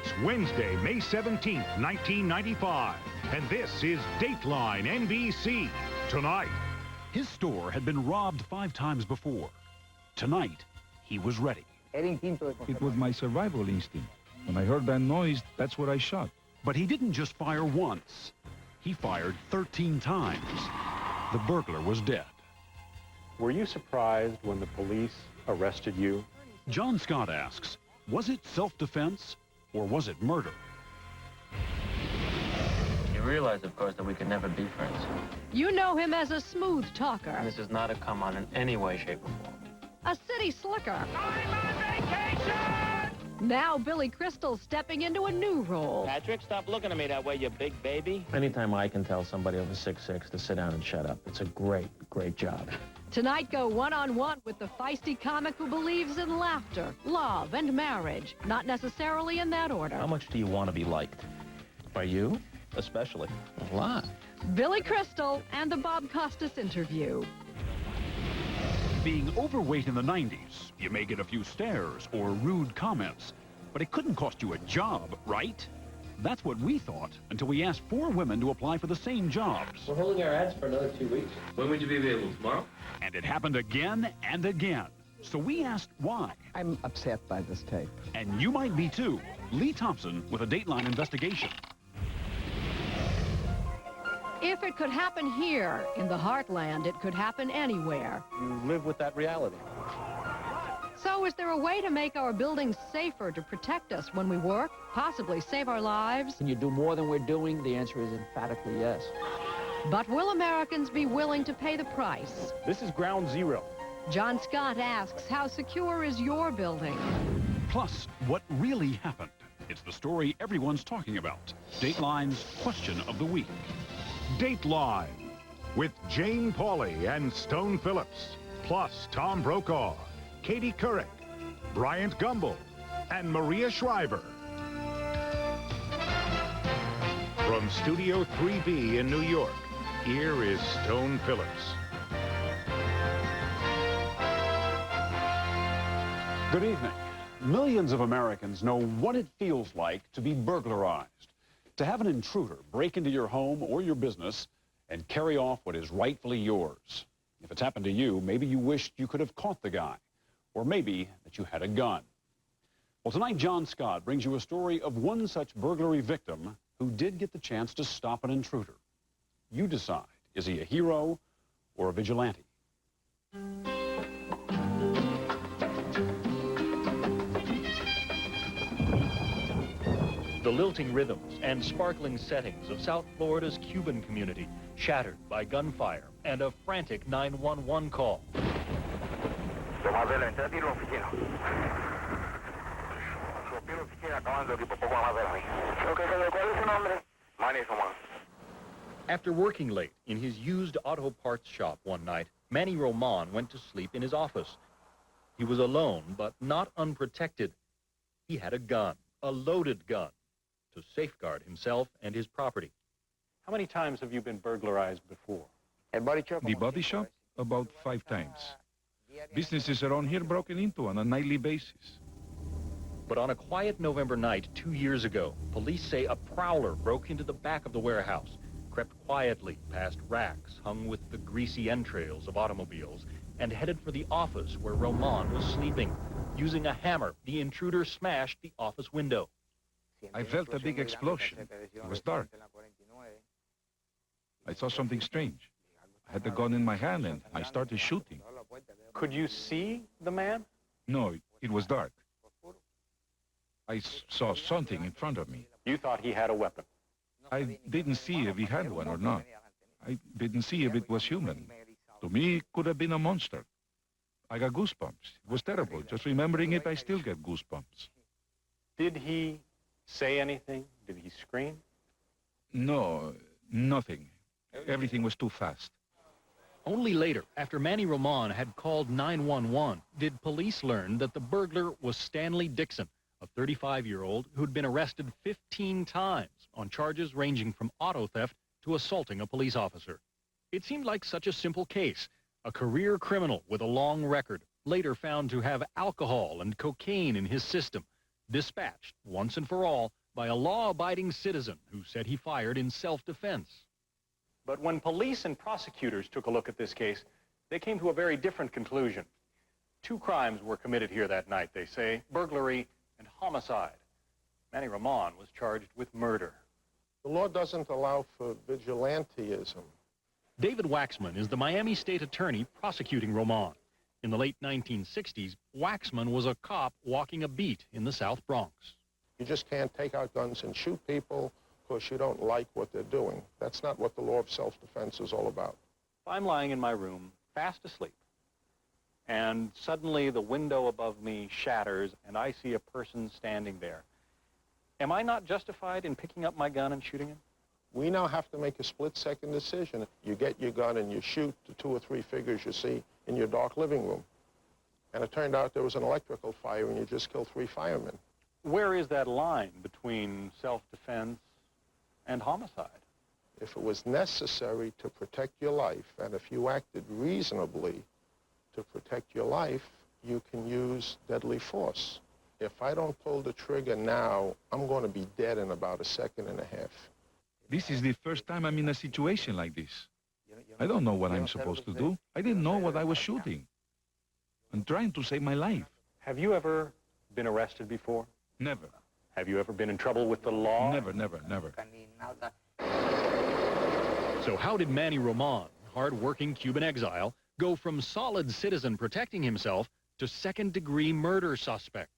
It's Wednesday, May 17th, 1995, and this is Dateline NBC. Tonight, his store had been robbed 5 times before. Tonight, he was ready. It was my survival instinct. When I heard that noise, that's what I shot. But he didn't just fire once. He fired 13 times. The burglar was dead. Were you surprised when the police arrested you? John Scott asks, was it self-defense or was it murder? You realize, of course, that we could never be friends. You know him as a smooth talker. And this is not a come on in any way, shape, or form. A city slicker. I'm on vacation! Now Billy Crystal's stepping into a new role. Patrick, stop looking at me that way, you big baby. Anytime I can tell somebody over 6'6" to sit down and shut up, it's a great, great job. Tonight, go one-on-one with the feisty comic who believes in laughter, love, and marriage. Not necessarily in that order. How much do you want to be liked? By you? Especially. A lot. Billy Crystal and the Bob Costas interview. Being overweight in the 90s, you may get a few stares or rude comments, but it couldn't cost you a job, right? That's what we thought until we asked 4 women to apply for the same jobs. We're holding our ads for another 2 weeks. When would you be available? Tomorrow? And it happened again and again. So we asked why. I'm upset by this tape. And you might be too. Lee Thompson with a Dateline investigation. If it could happen here, in the heartland, it could happen anywhere. You live with that reality. So is there a way to make our buildings safer to protect us when we work, possibly save our lives? Can you do more than we're doing? The answer is emphatically yes. But will Americans be willing to pay the price? This is ground zero. John Scott asks, how secure is your building? Plus, what really happened? It's the story everyone's talking about. Dateline's Question of the Week. Dateline with Jane Pauley and Stone Phillips, plus Tom Brokaw, Katie Couric, Bryant Gumbel, and Maria Shriver. From Studio 3B in New York, here is Stone Phillips. Good evening. Millions of Americans know what it feels like to be burglarized. To have an intruder break into your home or your business and carry off what is rightfully yours. If it's happened to you, maybe you wished you could have caught the guy, or maybe that you had a gun. Well, tonight, John Scott brings you a story of one such burglary victim who did get the chance to stop an intruder. You decide, is he a hero or a vigilante? The lilting rhythms and sparkling settings of South Florida's Cuban community, shattered by gunfire and a frantic 911 call. After working late in his used auto parts shop one night, Manny Roman went to sleep in his office. He was alone, but not unprotected. He had a gun, a loaded gun, to safeguard himself and his property. How many times have you been burglarized before? The body shop? About 5 times. Businesses around here broken into on a nightly basis. But on a quiet November night 2 years ago, police say a prowler broke into the back of the warehouse, crept quietly past racks hung with the greasy entrails of automobiles, and headed for the office where Roman was sleeping. Using a hammer, the intruder smashed the office window. I felt a big explosion. It was dark. I saw something strange. I had the gun in my hand and I started shooting. Could you see the man? No, it was dark. I saw something in front of me. You thought he had a weapon. I didn't see if he had one or not. I didn't see if it was human. To me, it could have been a monster. I got goosebumps. It was terrible. Just remembering it, I still get goosebumps. Did he say anything? Did he scream? No, nothing. Everything was too fast. Only later, after Manny Roman had called 911, did police learn that the burglar was Stanley Dixon, a 35-year-old who'd been arrested 15 times on charges ranging from auto theft to assaulting a police officer. It seemed like such a simple case. A career criminal with a long record, later found to have alcohol and cocaine in his system. dispatched once and for all by a law-abiding citizen who said he fired in self-defense. But when police and prosecutors took a look at this case, they came to a very different conclusion. 2 crimes were committed here that night, they say, burglary and homicide. Manny Ramon was charged with murder. The law doesn't allow for vigilanteism. David Waxman is the Miami State Attorney prosecuting Ramon. In the late 1960s, Waxman was a cop walking a beat in the South Bronx. You just can't take out guns and shoot people because you don't like what they're doing. That's not what the law of self-defense is all about. I'm lying in my room, fast asleep, and suddenly the window above me shatters and I see a person standing there. Am I not justified in picking up my gun and shooting him? We now have to make a split-second decision. You get your gun and you shoot the 2 or 3 figures you see in your dark living room. And it turned out there was an electrical fire and you just killed 3 firemen. Where is that line between self-defense and homicide? If it was necessary to protect your life, and if you acted reasonably to protect your life, you can use deadly force. If I don't pull the trigger now, I'm going to be dead in about 1.5 seconds. This is the first time I'm in a situation like this. I don't know what I'm supposed to do. I didn't know what I was shooting. I'm trying to save my life. Have you ever been arrested before? Never. Have you ever been in trouble with the law? Never, never, never. So how did Manny Ramon, hard-working Cuban exile, go from solid citizen protecting himself to second-degree murder suspect?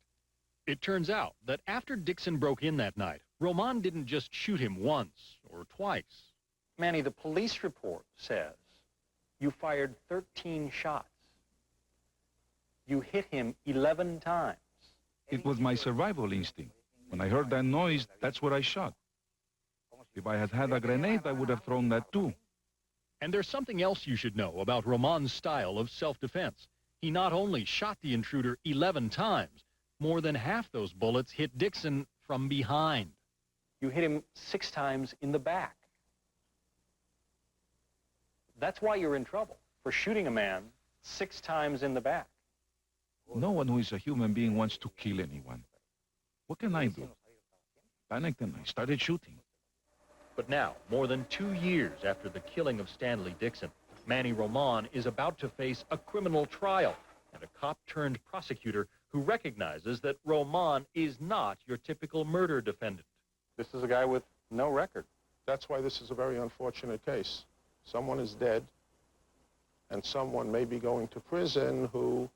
It turns out that after Dixon broke in that night, Ramon didn't just shoot him once or twice. Manny, the police report says you fired 13 shots. You hit him 11 times. It was my survival instinct. When I heard that noise, that's what I shot. If I had had a grenade, I would have thrown that too. And there's something else you should know about Ramon's style of self-defense. He not only shot the intruder 11 times, more than half those bullets hit Dixon from behind. You hit him 6 times in the back. That's why you're in trouble, for shooting a man 6 times in the back. No one who is a human being wants to kill anyone. What can I do? Panicked and I started shooting. But now, more than 2 years after the killing of Stanley Dixon, Manny Ramon is about to face a criminal trial and a cop-turned-prosecutor who recognizes that Ramon is not your typical murder defendant. This is a guy with no record. That's why this is a very unfortunate case. Someone is dead, and someone may be going to prison who,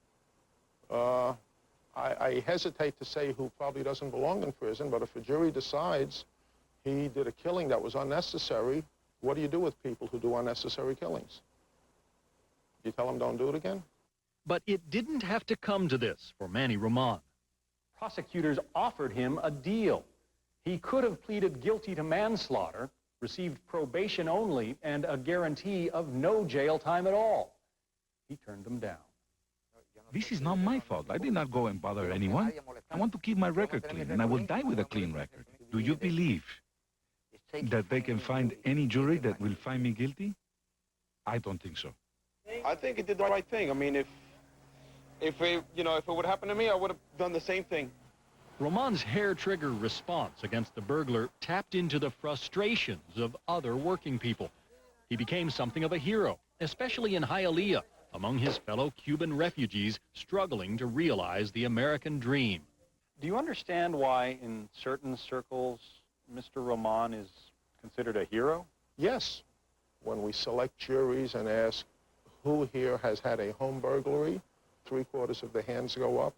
I hesitate to say who probably doesn't belong in prison, but if a jury decides he did a killing that was unnecessary, what do you do with people who do unnecessary killings? You tell them don't do it again? But it didn't have to come to this for Manny Ramon. Prosecutors offered him a deal. He could have pleaded guilty to manslaughter, received probation only, and a guarantee of no jail time at all. He turned them down. This is not my fault. I did not go and bother anyone. I want to keep my record clean, and I will die with a clean record. Do you believe that they can find any jury that will find me guilty? I don't think so. I think it did the right thing. I mean, if it would happen to me, I would have done the same thing. Ramon's hair-trigger response against the burglar tapped into the frustrations of other working people. He became something of a hero, especially in Hialeah, among his fellow Cuban refugees struggling to realize the American dream. Do you understand why in certain circles Mr. Ramon is considered a hero? Yes. When we select juries and ask who here has had a home burglary, 3/4 of the hands go up.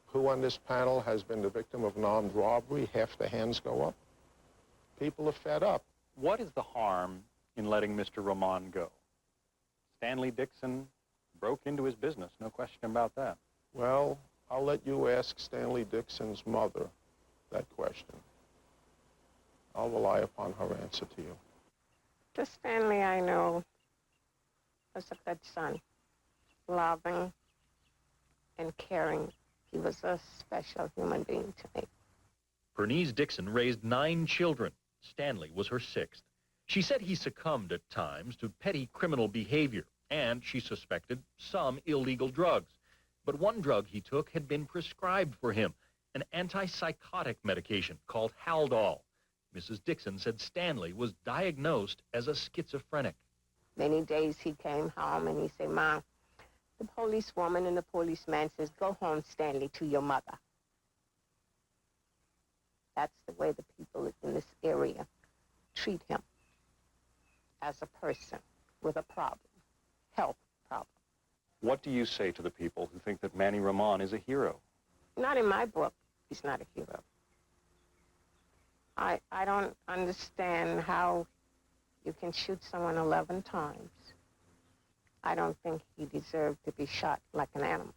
Who on this panel has been the victim of an armed robbery? Half the hands go up. People are fed up. What is the harm in letting Mr. Ramon go? Stanley Dixon broke into his business, no question about that. Well, I'll let you ask Stanley Dixon's mother that question. I'll rely upon her answer to you. The Stanley I know was a good son, loving and caring. He was a special human being to me. Bernice Dixon raised 9 children. Stanley was her 6th. She said he succumbed at times to petty criminal behavior, and she suspected some illegal drugs. But one drug he took had been prescribed for him, an antipsychotic medication called Haldol. Mrs. Dixon said Stanley was diagnosed as a schizophrenic. Many days he came home and he said, Mom, the policewoman and the policeman says, go home, Stanley, to your mother. That's the way the people in this area treat him, as a person with a problem, health problem. What do you say to the people who think that Manny Ramon is a hero? Not in my book, he's not a hero. I don't understand how you can shoot someone 11 times. I don't think he deserved to be shot like an animal.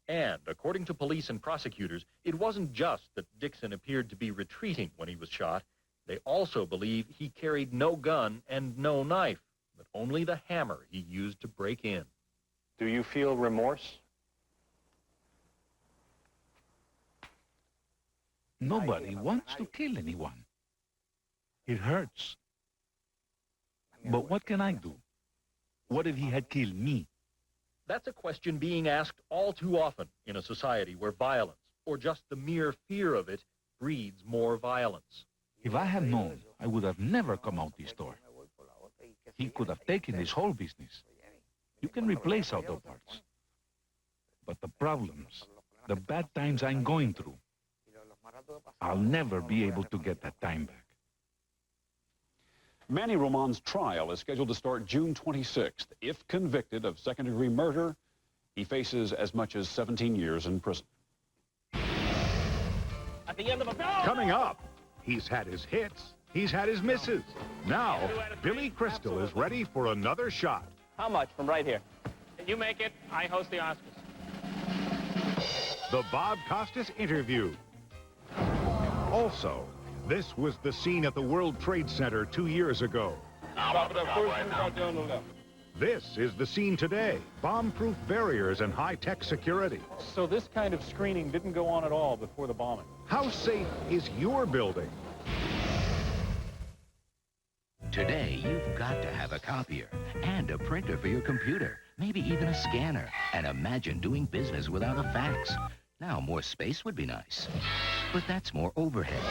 And according to police and prosecutors, it wasn't just that Dixon appeared to be retreating when he was shot. They also believe he carried no gun and no knife, but only the hammer he used to break in. Do you feel remorse? Nobody wants to kill anyone. It hurts. But what can I do? What if he had killed me? That's a question being asked all too often in a society where violence, or just the mere fear of it, breeds more violence. If I had known, I would have never come out this door. He could have taken this whole business. You can replace auto parts. But the problems, the bad times I'm going through, I'll never be able to get that time back. Manny Ramon's trial is scheduled to start June 26th. If convicted of second-degree murder, he faces as much as 17 years in prison. At the end of a... Coming up, he's had his hits, he's had his misses. Now, Billy Crystal is ready for another shot. How much from right here? You make it. I host the Oscars. The Bob Costas interview. Also, this was the scene at the World Trade Center 2 years ago. This is the scene today. Bomb-proof barriers and high-tech security. So this kind of screening didn't go on at all before the bombing? How safe is your building? Today, you've got to have a copier and a printer for your computer, maybe even a scanner. And imagine doing business without a fax. Now, more space would be nice. But that's more overhead.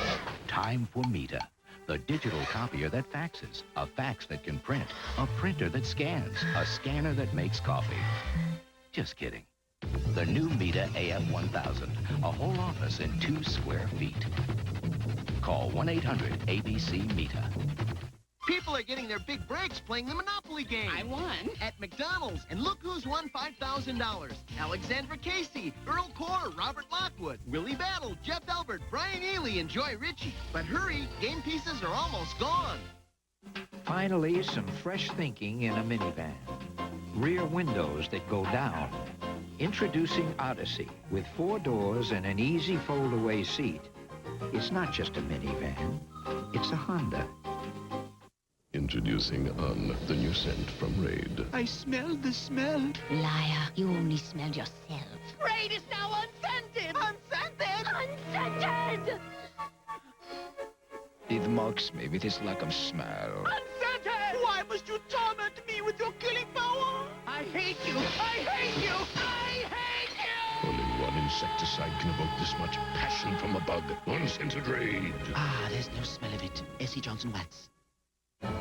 Time for Mita, the digital copier that faxes, a fax that can print, a printer that scans, a scanner that makes coffee. Just kidding. The new Mita AF1000, a whole office in 2 square feet. Call 1-800-ABC-MITA. People are getting their big breaks playing the Monopoly game. I won. At McDonald's. And look who's won $5,000. Alexandra Casey, Earl Core, Robert Lockwood, Willie Battle, Jeff Albert, Brian Ely, and Joy Ritchie. But hurry, game pieces are almost gone. Finally, some fresh thinking in a minivan. Rear windows that go down. Introducing Odyssey with 4 doors and an easy fold-away seat. It's not just a minivan. It's a Honda. Introducing the new scent from Raid. I smelled the smell. Liar, you only smelled yourself. Raid is now unscented! Unscented! Unscented! It mocks me with its lack of smell. Unscented! Why must you torment me with your killing power? I hate you! I hate you! I hate you! Only one insecticide can evoke this much passion from a bug. Unscented Raid. Ah, there's no smell of it. S.C. Johnson wax.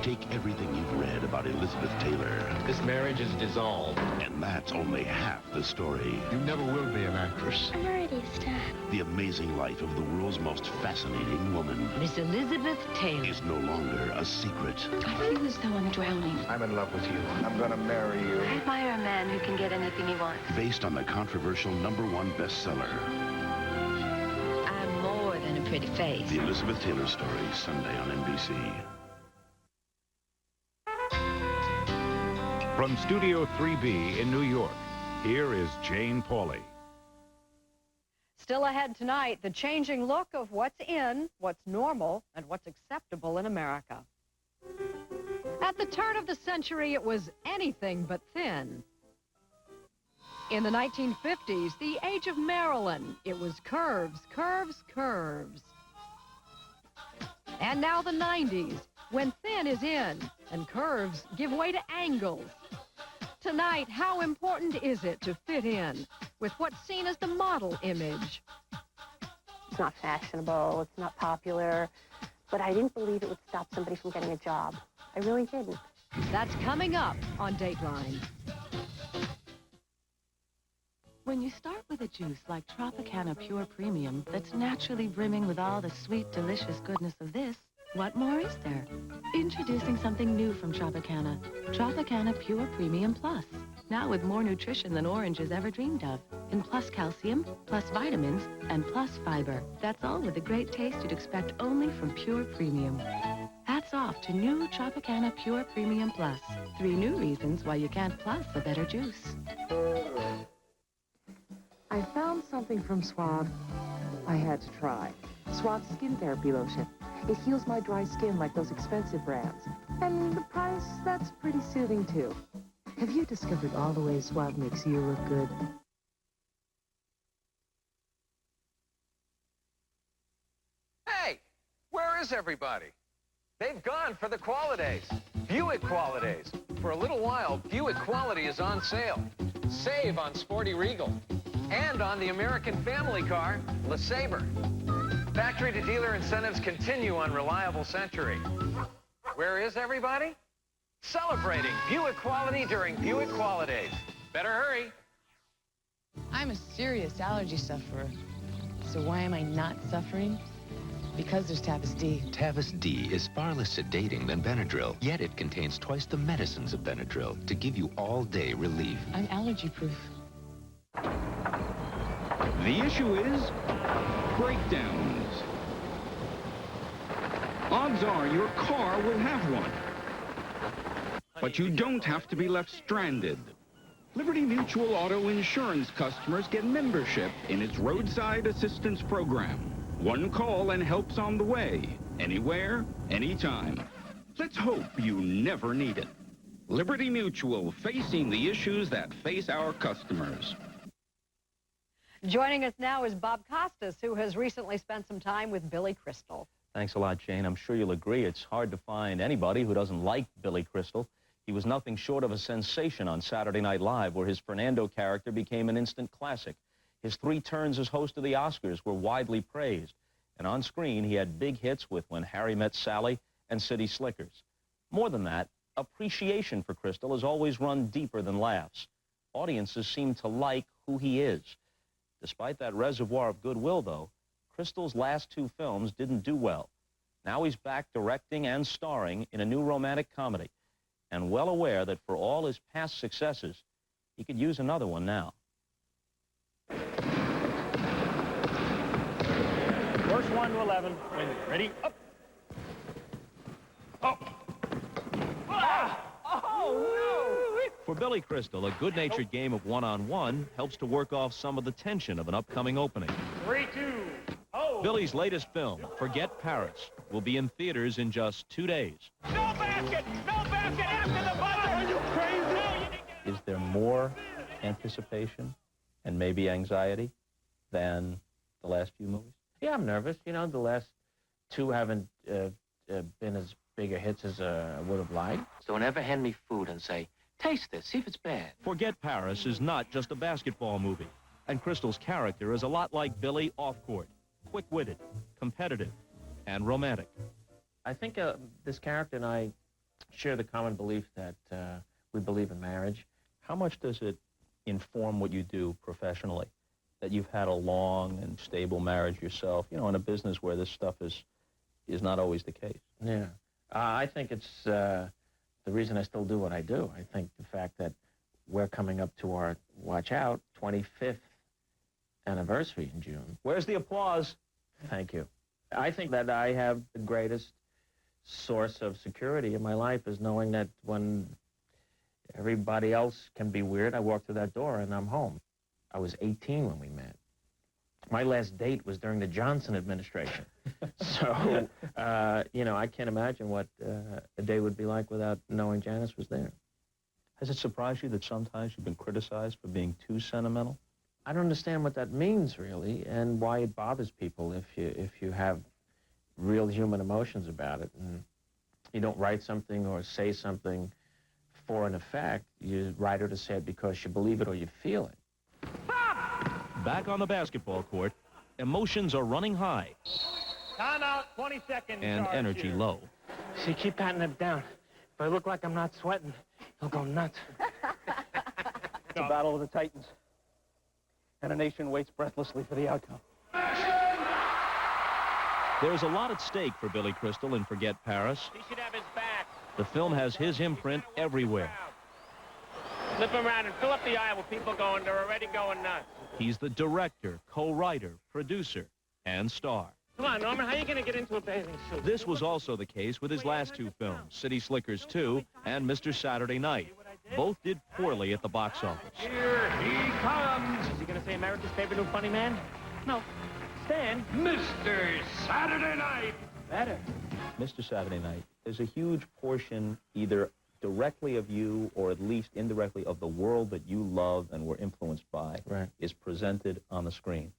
Take everything you've read about Elizabeth Taylor. This marriage is dissolved. And that's only half the story. You never will be an actress. I'm already a star. The amazing life of the world's most fascinating woman Miss Elizabeth Taylor is no longer a secret. I feel as though I'm drowning. I'm in love with you. I'm gonna marry you. I admire a man who can get anything he wants. Based on the controversial #1 bestseller. I'm more than a pretty face. The Elizabeth Taylor Story, Sunday on NBC. From Studio 3B in New York, here is Jane Pauley. Still ahead tonight, the changing look of what's in, what's normal, and what's acceptable in America. At the turn of the century, it was anything but thin. In the 1950s, the age of Marilyn, it was curves, curves, curves. And now the 90s, when thin is in and curves give way to angles. Tonight, how important is it to fit in with what's seen as the model image? It's not fashionable, it's not popular, but I didn't believe it would stop somebody from getting a job. I really didn't. That's coming up on Dateline. When you start with a juice like Tropicana Pure Premium that's naturally brimming with all the sweet, delicious goodness of this, what more is there? Introducing something new from Tropicana. Tropicana Pure Premium Plus. Now with more nutrition than oranges ever dreamed of. In plus calcium, plus vitamins, and plus fiber. That's all with the great taste you'd expect only from Pure Premium. Hats off to new Tropicana Pure Premium Plus. 3 new reasons why you can't plus a better juice. I found something from Suave I had to try. Suave Skin Therapy Lotion. It heals my dry skin like those expensive brands. And the price, that's pretty soothing too. Have you discovered all the ways Suave makes you look good? Hey, where is everybody? They've gone for the Qualidays. Buick Qualidays. For a little while, Buick Quality is on sale. Save on Sporty Regal. And on the American family car, LeSabre. Factory-to-dealer incentives continue on Reliable Century. Where is everybody? Celebrating Buick Quality during Buick Qualidays. Better hurry. I'm a serious allergy sufferer. So why am I not suffering? Because there's Tavis D. Tavis D is far less sedating than Benadryl, yet it contains twice the medicines of Benadryl to give you all-day relief. I'm allergy-proof. The issue is breakdowns. Odds are your car will have one. But you don't have to be left stranded. Liberty Mutual Auto Insurance customers get membership in its roadside assistance program. One call and help's on the way, anywhere, anytime. Let's hope you never need it. Liberty Mutual, facing the issues that face our customers. Joining us now is Bob Costas, who has recently spent some time with Billy Crystal. Thanks a lot, Jane. I'm sure you'll agree it's hard to find anybody who doesn't like Billy Crystal. He was nothing short of a sensation on Saturday Night Live, where his Fernando character became an instant classic. His 3 turns as host of the Oscars were widely praised. And on screen, he had big hits with When Harry Met Sally and City Slickers. More than that, appreciation for Crystal has always run deeper than laughs. Audiences seem to like who he is. Despite that reservoir of goodwill, though, Crystal's last 2 films didn't do well. Now he's back directing and starring in a new romantic comedy, and well aware that for all his past successes, he could use another one now. First 1 to 11. When ready, up. Up. Ah! Oh, no! For Billy Crystal, a good-natured game of one-on-one helps to work off some of the tension of an upcoming opening. 3-2. Oh! Billy's latest film, Forget Paris, will be in theaters in just 2 days. No basket! No basket after the buzzer! Are you crazy? Is there more anticipation and maybe anxiety than the last few movies? Yeah, I'm nervous. You know, the last 2 haven't been as big a hits as I would have liked. So whenever hand me food and say, taste this, see if it's bad. Forget Paris is not just a basketball movie, and Crystal's character is a lot like Billy off-court, quick-witted, competitive, and romantic. I think this character and I share the common belief that we believe in marriage. How much does it inform what you do professionally, that you've had a long and stable marriage yourself, you know, in a business where this stuff is not always the case? Yeah. I think it's the reason I still do what I do. I think the fact that we're coming up to our, watch out, 25th anniversary in June. Where's the applause? Thank you. I think that I have the greatest source of security in my life is knowing that when everybody else can be weird, I walk through that door and I'm home. I was 18 when we met. My last date was during the Johnson administration. So, you know, I can't imagine what a day would be like without knowing Janice was there. Has it surprised you that sometimes you've been criticized for being too sentimental? I don't understand what that means, really, and why it bothers people if you have real human emotions about it. And you don't write something or say something for an effect. You write it or say it because you believe it or you feel it. Back on the basketball court, Emotions are running high Time out, 20 seconds. and energy low. See, keep patting him down. If I look like I'm not sweating, he'll go nuts. It's a battle of the Titans. And a nation waits breathlessly for the outcome. There's a lot at stake for Billy Crystal in Forget Paris. He should have his back. The film has his imprint everywhere. Flip him around and fill up the aisle with people going, they're already going nuts. He's the director, co-writer, producer, and star. Come on, Norman, how are you going to get into a bathing suit? This was also the case with his last two films, City Slickers 2 and Mr. Saturday Night. Both did poorly at the box office. Here he comes. Is he going to say America's favorite new funny man? No. Stan. Mr. Saturday Night. Better. Mr. Saturday Night is a huge portion either directly of you or at least indirectly of the world that you love and were influenced by is presented on the screen.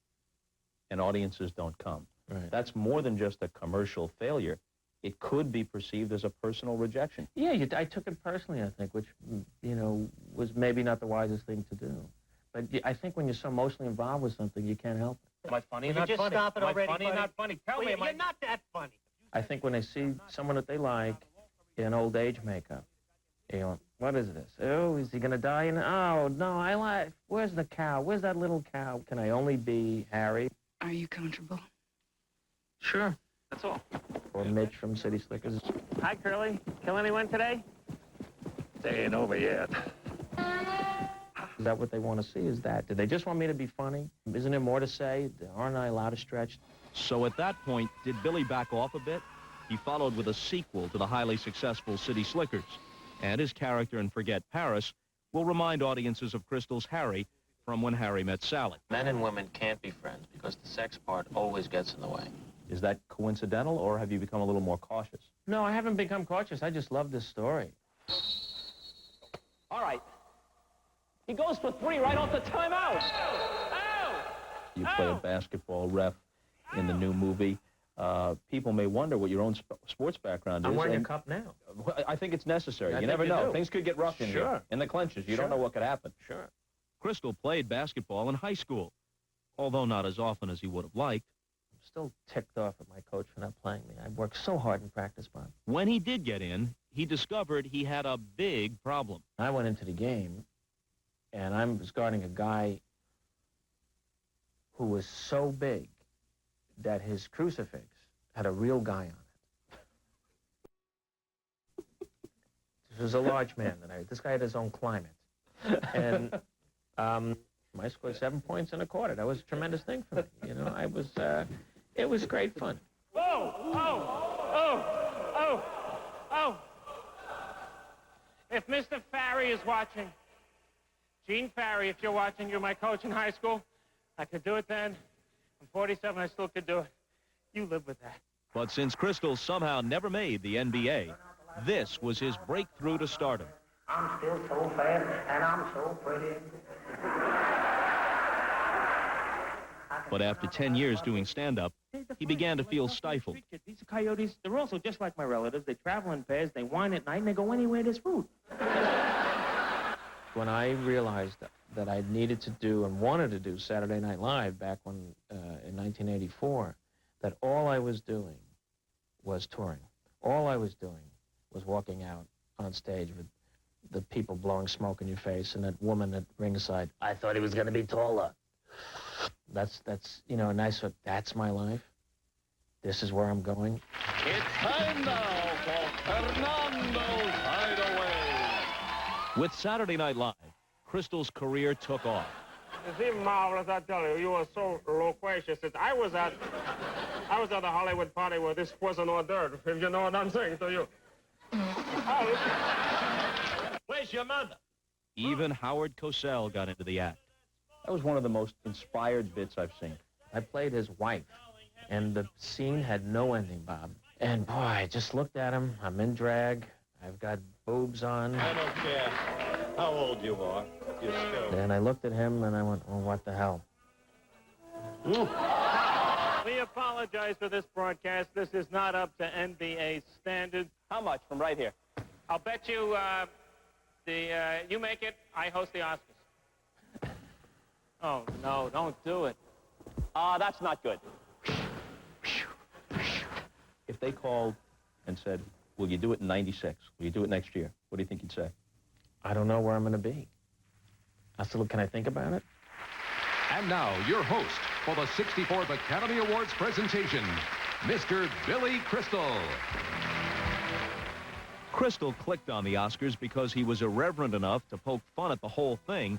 And audiences don't come. Right. That's more than just a commercial failure. It could be perceived as a personal rejection. Yeah, I took it personally, I think, which, you know, was maybe not the wisest thing to do. But I think when you're so emotionally involved with something, you can't help it. Am I funny or Will not you just funny? stop it Am I already, funny or buddy? not funny? Tell me, you're not that funny. I think when they see someone that they like in old age makeup, you know, what is this? Oh, is he going to die? Oh, no, I like, where's the cow? Where's that little cow? Can I only be Harry? Are you comfortable? Sure, that's all. Or Mitch from City Slickers? Hi, Curly. Kill anyone today? They ain't over yet. Is that what they want to see, is that? Do they just want me to be funny? Isn't there more to say? Aren't I allowed to stretch? So at that point, did Billy back off a bit? He followed with a sequel to the highly successful City Slickers. And his character in Forget Paris will remind audiences of Crystal's Harry from When Harry Met Sally. Men and women can't be friends because the sex part always gets in the way. Is that coincidental, or have you become a little more cautious? No, I haven't become cautious. I just love this story. All right. He goes for 3 right off the timeout. You play a basketball ref in the new movie. People may wonder what your own sports background is. I'm wearing a cup now. I think it's necessary. I You think never you know. do. Things could get rough in here. In the clenches. You don't know what could happen. Sure. Crystal played basketball in high school, although not as often as he would have liked. I'm still ticked off at my coach for not playing me. I worked so hard in practice, Bob. When he did get in, he discovered he had a big problem. I went into the game, and I was guarding a guy who was so big that his crucifix had a real guy on it. This was a large man. This guy had his own climate. And I scored 7 points in a quarter. That was a tremendous thing for me. You know, it was great fun. Oh. If Mr. Farry is watching, Gene Farry, if you're watching, you're my coach in high school. I could do it then. I'm 47, I still could do it. You live with that. But since Crystal somehow never made the NBA, this was his breakthrough to stardom. I'm still so fat, and I'm so pretty. But after 10 years doing stand-up, he began to feel stifled. These coyotes, they're also just like my relatives. They travel in pairs, they whine at night, and they go anywhere there's food. When I realized that I needed to do and wanted to do Saturday Night Live back when, in 1984, that all I was doing was touring. All I was doing was walking out on stage with the people blowing smoke in your face and that woman at ringside. I thought he was going to be taller. That's you know, nice. That's my life. This is where I'm going. It's time now for Fernando's Hideaway. With Saturday Night Live, Crystal's career took off. It's even marvelous, I tell you. You were so loquacious. I was at a Hollywood party where this was an hors d'oeuvre, if you know what I'm saying to you. Where's your mother? Even Howard Cosell got into the act. That was one of the most inspired bits I've seen. I played his wife, and the scene had no ending, Bob. And boy, I just looked at him. I'm in drag. I've got boobs on. I don't care how old you are. You're still... And I looked at him, and I went, oh, what the hell? We apologize for this broadcast. This is not up to NBA standards. How much from right here? I'll bet you you make it, I host the Oscars. Oh, no, don't do it. That's not good. If they called and said, will you do it in 96? Will you do it next year? What do you think you'd say? I don't know where I'm going to be. I said, look, can I think about it? And now, your host for the 64th Academy Awards presentation, Mr. Billy Crystal. Crystal clicked on the Oscars because he was irreverent enough to poke fun at the whole thing,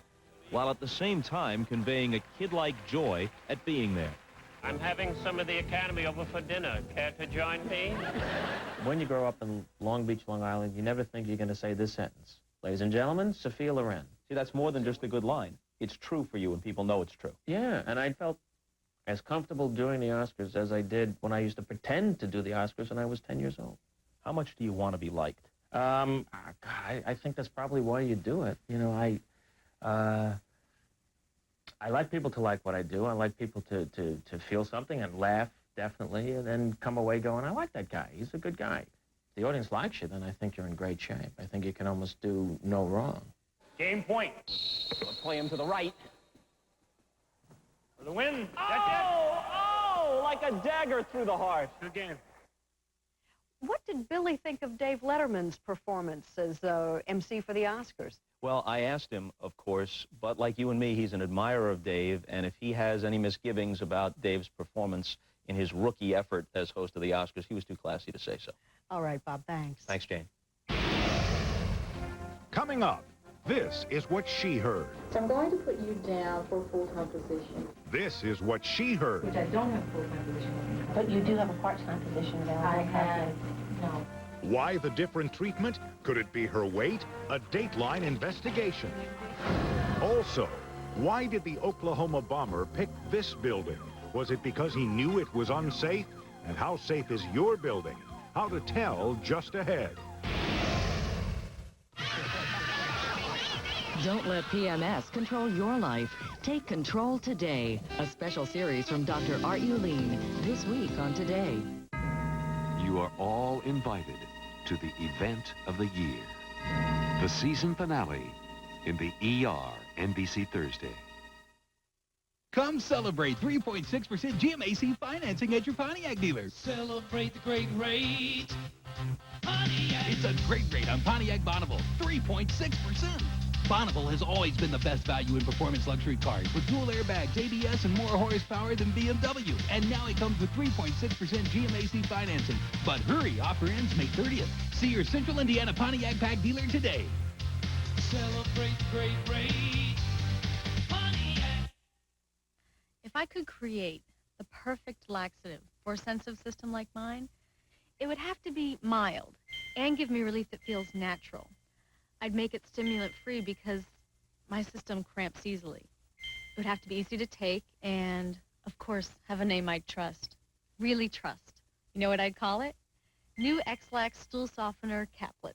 while at the same time conveying a kid-like joy at being there. I'm having some of the Academy over for dinner. Care to join me? When you grow up in Long Beach, Long Island, you never think you're going to say this sentence. Ladies and gentlemen, Sophia Loren. See, that's more than just a good line. It's true for you, and people know it's true. Yeah, and I felt as comfortable doing the Oscars as I did when I used to pretend to do the Oscars when I was 10 years old. How much do you want to be liked? God, I think that's probably why you do it. You know, I like people to like what I do. I like people to feel something and laugh, definitely, and then come away going, I like that guy. He's a good guy. If the audience likes you, then I think you're in great shape. I think you can almost do no wrong. Game point. We'll play him to the right. For the win. Oh, like a dagger through the heart. Good game. What did Billy think of Dave Letterman's performance as MC for the Oscars? Well, I asked him, of course, but like you and me, he's an admirer of Dave, and if he has any misgivings about Dave's performance in his rookie effort as host of the Oscars, he was too classy to say so. All right, Bob, thanks. Thanks, Jane. Coming up, this is what she heard. So I'm going to put you down for a full-time position. This is what she heard. Which I don't have a full-time position. But you do have a part-time position now. I have, no. Why the different treatment? Could it be her weight? A Dateline investigation. Also, why did the Oklahoma bomber pick this building? Was it because he knew it was unsafe? And how safe is your building? How to tell just ahead. Don't let PMS control your life. Take control today. A special series from Dr. Art Uleen this week on Today. You are all invited to the event of the year. The season finale in the ER NBC Thursday. Come celebrate 3.6% GMAC financing at your Pontiac dealer. Celebrate the great rate. Pontiac. It's a great rate on Pontiac Bonneville, 3.6%. Bonneville has always been the best value in performance luxury cars with dual airbags, ABS, and more horsepower than BMW. And now it comes with 3.6% GMAC financing. But hurry, offer ends May 30th. See your Central Indiana Pontiac Pack dealer today. Celebrate the great rate. Pontiac. If I could create the perfect laxative for a sensitive system like mine, it would have to be mild and give me relief that feels natural. I'd make it stimulant-free because my system cramps easily. It would have to be easy to take and, of course, have a name I'd trust. Really trust. You know what I'd call it? New X-Lax Stool Softener Caplets.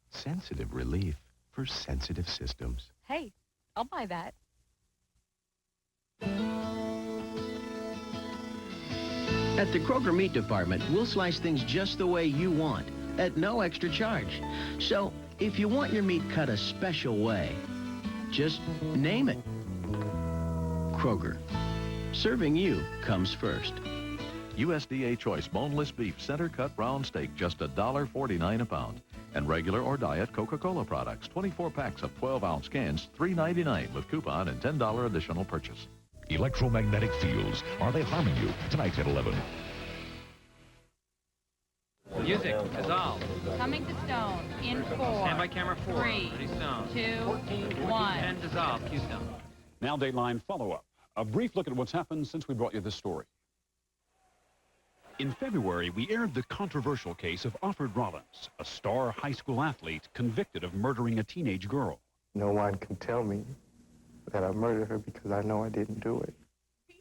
Sensitive relief for sensitive systems. Hey, I'll buy that. At the Kroger Meat Department, we'll slice things just the way you want, at no extra charge. So, if you want your meat cut a special way, just name it. Kroger. Serving you comes first. USDA Choice Boneless Beef Center Cut Round Steak, just $1.49 a pound. And regular or diet Coca-Cola products, 24 packs of 12-ounce cans, $3.99 with coupon and $10 additional purchase. Electromagnetic fields, are they harming you? Tonight at 11. Music, dissolve. Coming to stone in 4. Stand by camera 4. 3, Ready, stone. 2, 1. And dissolve. Cue stone. Now Dateline follow-up. A brief look at what's happened since we brought you this story. In February, we aired the controversial case of Alfred Rollins, a star high school athlete convicted of murdering a teenage girl. No one can tell me that I murdered her because I know I didn't do it.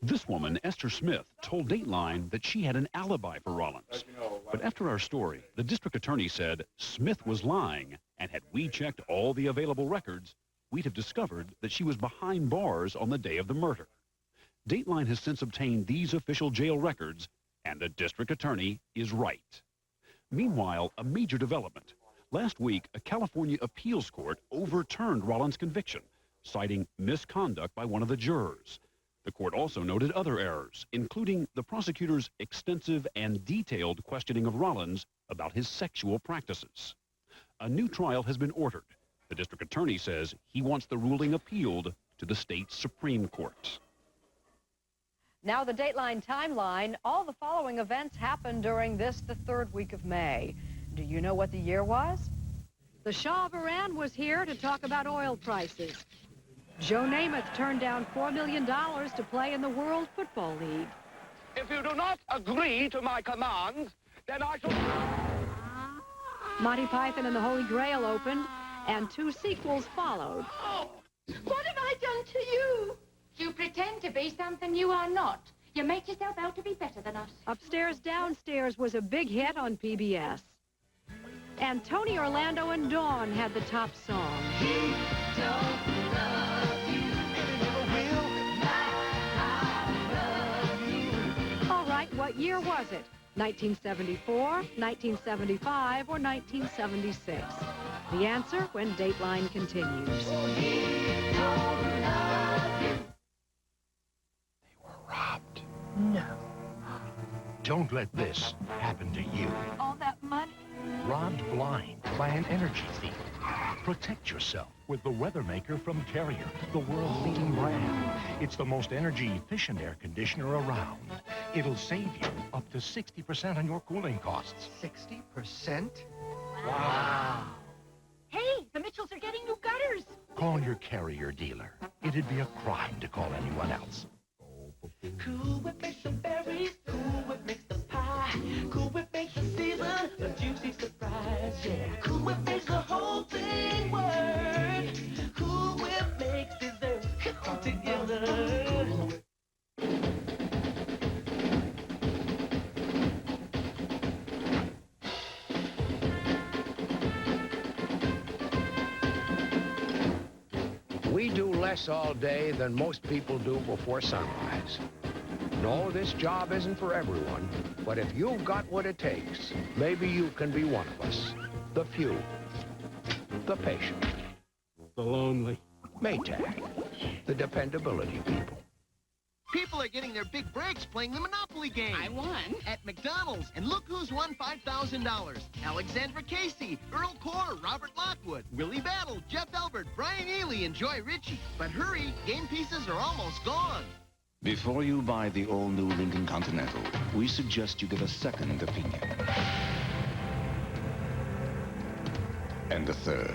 This woman, Esther Smith, told Dateline that she had an alibi for Rollins. But after our story, the district attorney said Smith was lying, and had we checked all the available records, we'd have discovered that she was behind bars on the day of the murder. Dateline has since obtained these official jail records, and the district attorney is right. Meanwhile, a major development. Last week, a California appeals court overturned Rollins' conviction, citing misconduct by one of the jurors. The court also noted other errors, including the prosecutor's extensive and detailed questioning of Rollins about his sexual practices. A new trial has been ordered. The district attorney says he wants the ruling appealed to the state Supreme Court. Now the Dateline timeline. All the following events happened during the third week of May. Do you know what the year was? The Shah of Iran was here to talk about oil prices. Joe Namath turned down $4 million to play in the World Football League. If you do not agree to my commands, then I shall... Monty Python and the Holy Grail opened, and 2 sequels followed. What have I done to you? You pretend to be something you are not. You make yourself out to be better than us. Upstairs, Downstairs was a big hit on PBS. And Tony Orlando and Dawn had the top song. He don't love you, and he never will. I love you. All right, what year was it? 1974, 1975, or 1976? The answer when Dateline continues. He don't love you. They were robbed. No. Don't let this happen to you. All that money? Robbed blind by an energy thief. Protect yourself with the Weathermaker from Carrier, the world's leading brand. It's the most energy-efficient air conditioner around. It'll save you up to 60% on your cooling costs. 60%? Wow. Hey, the Mitchells are getting new gutters. Call your Carrier dealer. It'd be a crime to call anyone else. Cool Whip makes the berries, Cool Whip makes the pie, Cool Whip makes the season a juicy surprise, yeah. Cool Whip makes the whole thing work. Cool Whip makes dessert come together. We do less all day than most people do before sunrise. No, this job isn't for everyone, but if you've got what it takes, maybe you can be one of us. The few. The patient. The lonely. Maytag. The dependability people. People are getting their big breaks playing the Monopoly game. I won. At McDonald's. And look who's won $5,000. Alexandra Casey, Earl Core, Robert Lockwood, Willie Battle, Jeff Elbert, Brian Ely, and Joy Ritchie. But hurry, game pieces are almost gone. Before you buy the all-new Lincoln Continental, we suggest you get a second opinion. And a third.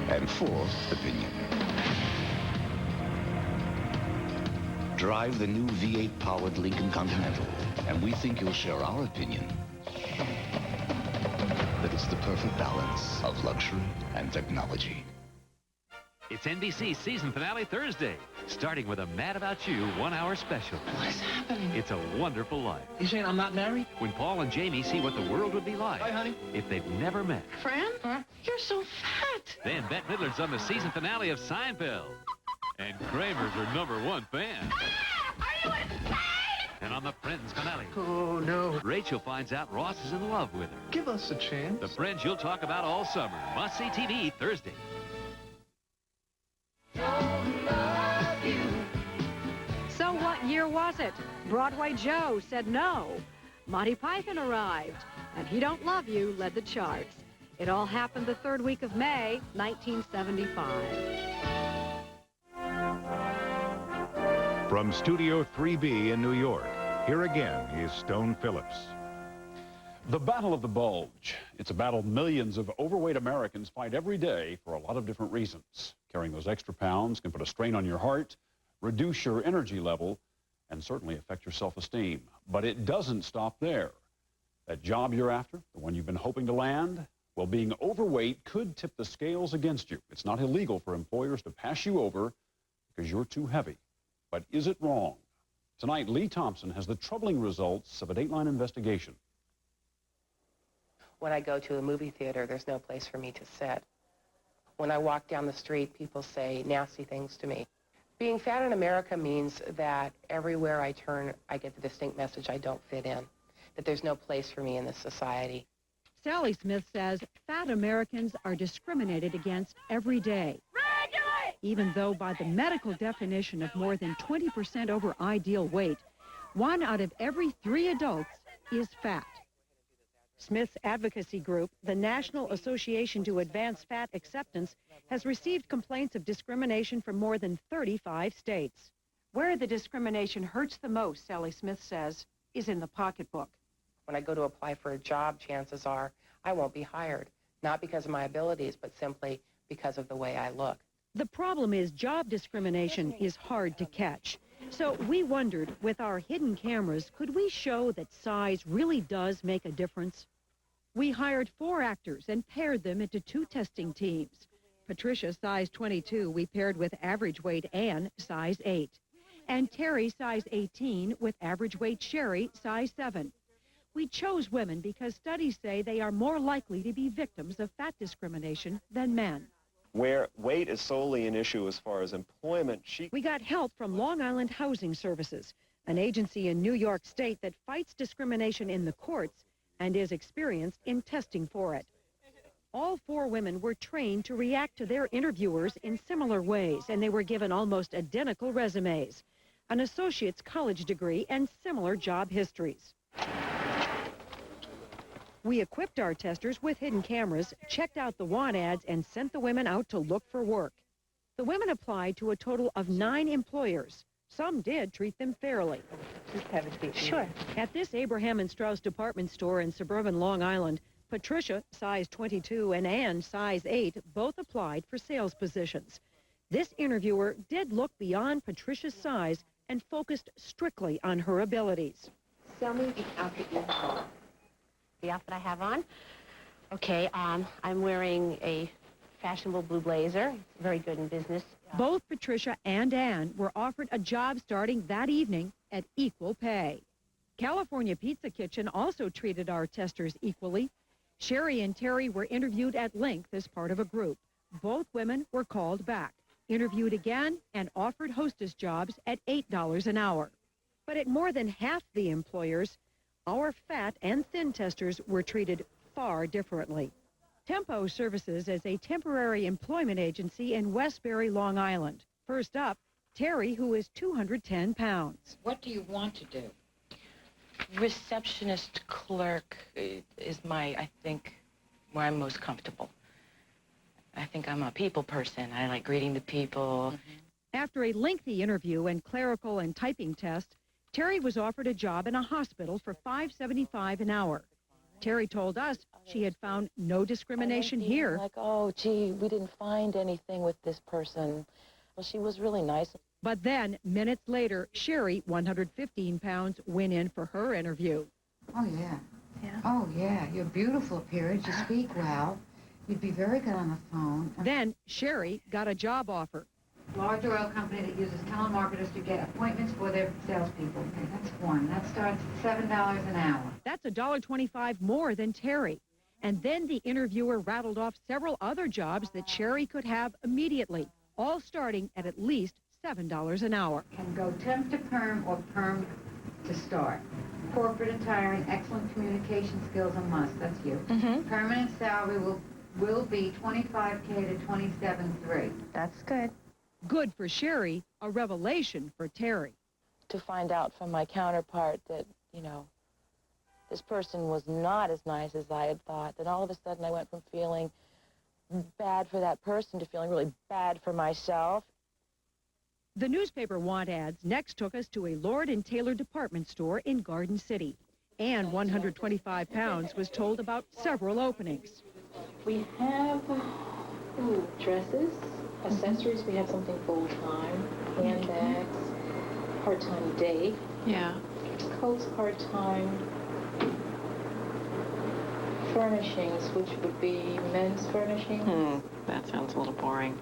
And fourth opinion. Drive the new V8-powered Lincoln Continental, and we think you'll share our opinion that it's the perfect balance of luxury and technology. It's NBC's season finale Thursday, starting with a Mad About You 1-hour special. What is happening? It's a wonderful life. You saying I'm not married? When Paul and Jamie see what the world would be like Hi, honey. if they'd never met. Fran? You're so fat. Then Bette Midler's on the season finale of Seinfeld. And Kramer's her #1 fan. Are you insane? And on the Friends finale, Oh, no. Rachel finds out Ross is in love with her. Give us a chance. The Friends you'll talk about all summer. Must-see TV Thursday. So what year was it? Broadway Joe said no. Monty Python arrived, and He Don't Love You led the charts. It all happened the third week of May, 1975. From Studio 3B in New York, here again is Stone Phillips. The Battle of the Bulge. It's a battle millions of overweight Americans fight every day for a lot of different reasons. Carrying those extra pounds can put a strain on your heart, reduce your energy level, and certainly affect your self-esteem. But it doesn't stop there. That job you're after, the one you've been hoping to land, well, being overweight could tip the scales against you. It's not illegal for employers to pass you over because you're too heavy. But is it wrong? Tonight, Lee Thompson has the troubling results of a Dateline investigation. When I go to a movie theater, there's no place for me to sit. When I walk down the street, people say nasty things to me. Being fat in America means that everywhere I turn, I get the distinct message I don't fit in, that there's no place for me in this society. Sally Smith says fat Americans are discriminated against every day. Even though by the medical definition of more than 20% over ideal weight, 1 out of every 3 adults is fat. Smith's advocacy group, the National Association to Advance Fat Acceptance, has received complaints of discrimination from more than 35 states. Where the discrimination hurts the most, Sally Smith says, is in the pocketbook. When I go to apply for a job, chances are I won't be hired, not because of my abilities, but simply because of the way I look. The problem is job discrimination is hard to catch. So we wondered, with our hidden cameras, could we show that size really does make a difference? We hired 4 actors and paired them into 2 testing teams. Patricia, size 22, we paired with average weight Ann, size 8. And Terry, size 18, with average weight Sherry, size 7. We chose women because studies say they are more likely to be victims of fat discrimination than men. Where weight is solely an issue as far as employment, We got help from Long Island Housing Services, an agency in New York State that fights discrimination in the courts and is experienced in testing for it. All 4 women were trained to react to their interviewers in similar ways, and they were given almost identical resumes, an associate's college degree, and similar job histories. We equipped our testers with hidden cameras, checked out the want ads, and sent the women out to look for work. The women applied to a total of 9 employers. Some did treat them fairly. Just have a seat. Sure. At this Abraham and Straus department store in suburban Long Island, Patricia, size 22, and Ann, size 8, both applied for sales positions. This interviewer did look beyond Patricia's size and focused strictly on her abilities. Tell me the outfit you have on. The outfit I have on? Okay, I'm wearing a fashionable blue blazer. It's very good in business. Both Patricia and Ann were offered a job starting that evening at equal pay. California Pizza Kitchen also treated our testers equally. Sherry and Terry were interviewed at length as part of a group. Both women were called back, interviewed again, and offered hostess jobs at $8 an hour. But at more than half the employers, our fat and thin testers were treated far differently. Tempo Services is a temporary employment agency in Westbury, Long Island. First up, Terry, who is 210 pounds. What do you want to do? Receptionist clerk is I think, where I'm most comfortable. I think I'm a people person. I like greeting the people. After a lengthy interview and clerical and typing test, Terry was offered a job in a hospital for $5.75 an hour. Terry told us she had found no discrimination here. Like, oh, gee, we didn't find anything with this person. Well, she was really nice. But then, minutes later, Sherry, 115 pounds, went in for her interview. Oh, yeah. Oh, yeah. You're beautiful appearance. You speak well. You'd be very good on the phone. Then Sherry got a job offer. Large oil company that uses telemarketers to get appointments for their salespeople. Okay, that's one. That starts at $7 an hour. That's $1.25 more than Terry. And then the interviewer rattled off several other jobs that Sherry could have immediately, all starting at least $7 an hour. Can go temp to perm or perm to start. Corporate attire and excellent communication skills a must. That's you. Permanent salary will be $25K to $27,300. That's good. Good for Sherry, a revelation for Terry. To find out from my counterpart that, this person was not as nice as I had thought, then all of a sudden I went from feeling bad for that person to feeling really bad for myself. The newspaper want ads next took us to a Lord & Taylor department store in Garden City. Ann, 125 pounds, was told about several openings. We have dresses, accessories. We have something full-time, handbags, part-time day. Yeah. Coats part-time. Furnishings, which would be men's furnishings. That sounds a little boring.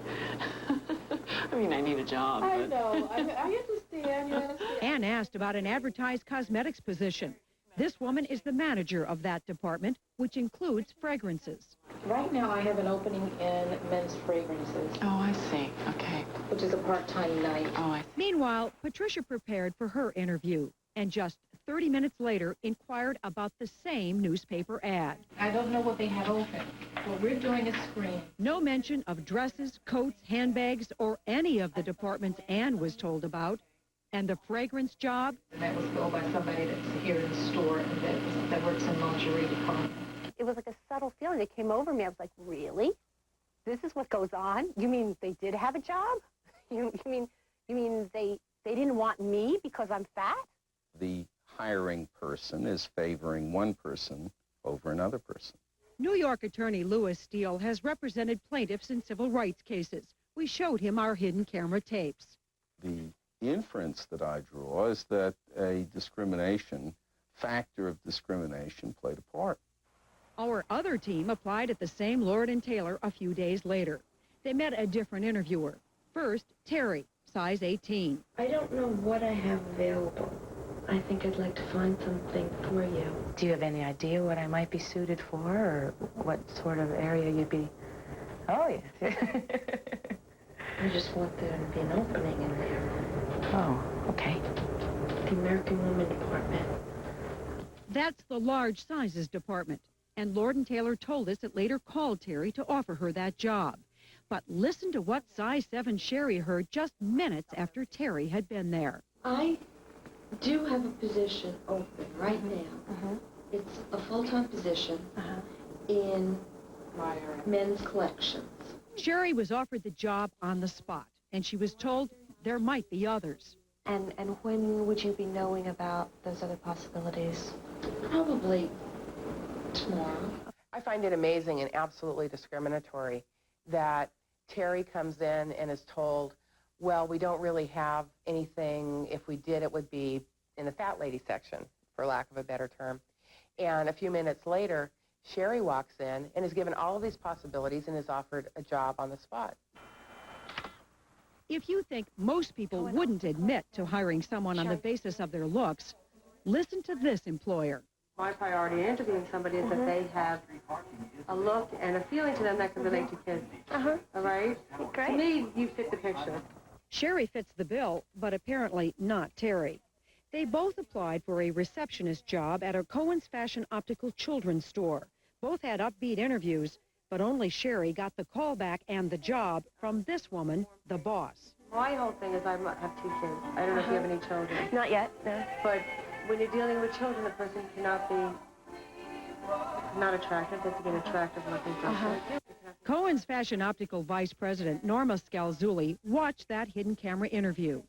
I mean, I need a job. I know. I understand. You understand. Ann asked about an advertised cosmetics position. This woman is the manager of that department, which includes fragrances. Right now, I have an opening in men's fragrances. Oh, I see. Okay. Which is a part-time night. Oh, I see. Meanwhile, Patricia prepared for her interview. And just 30 minutes later, inquired about the same newspaper ad. I don't know what they have open. What we're doing is screen. No mention of dresses, coats, handbags, or any of the departments Ann was told about. And the fragrance job? That was filled by somebody that's here in the store and that works in lingerie department. It was like a subtle feeling that came over me. I was like, really? This is what goes on? You mean they did have a job? You mean they didn't want me because I'm fat? The hiring person is favoring one person over another person. New York attorney Louis Steele has represented plaintiffs in civil rights cases. We showed him our hidden camera tapes. The inference that I draw is that a factor of discrimination played a part. Our other team applied at the same Lord & Taylor a few days later. They met a different interviewer. First, Terry, size 18. I don't know what I have available. I think I'd like to find something for you. Do you have any idea what I might be suited for, or what sort of area you'd be? Oh, yes. I just want there to be an opening in there. Oh, okay. The American Women Department. That's the large sizes department. And Lord & Taylor told us it later called Terry to offer her that job. But listen to what size 7 Sherry heard just minutes after Terry had been there. I do have a position open right now. It's a full-time position in men's collections. Sherry was offered the job on the spot, and she was told there might be others. And when would you be knowing about those other possibilities? Probably tomorrow. I find it amazing and absolutely discriminatory that Terry comes in and is told, well, we don't really have anything. If we did, it would be in the fat lady section, for lack of a better term. And a few minutes later, Sherry walks in and is given all of these possibilities and is offered a job on the spot. If you think most people wouldn't admit to hiring someone on the basis of their looks, listen to this employer. My priority in interviewing somebody is that they have a look and a feeling to them that can relate to kids. All right? Great. To me, you fit the picture. Sherry fits the bill, but apparently not Terry. They both applied for a receptionist job at a Cohen's Fashion Optical Children's store. Both had upbeat interviews, but only Sherry got the call back and the job from this woman, the boss. My whole thing is I have 2 kids. I don't know if you have any children. Not yet, no. But when you're dealing with children, a person cannot be not attractive. They have to be an attractive-looking person. Cohen's Fashion Optical Vice President Norma Scalzulli watched that hidden camera interview.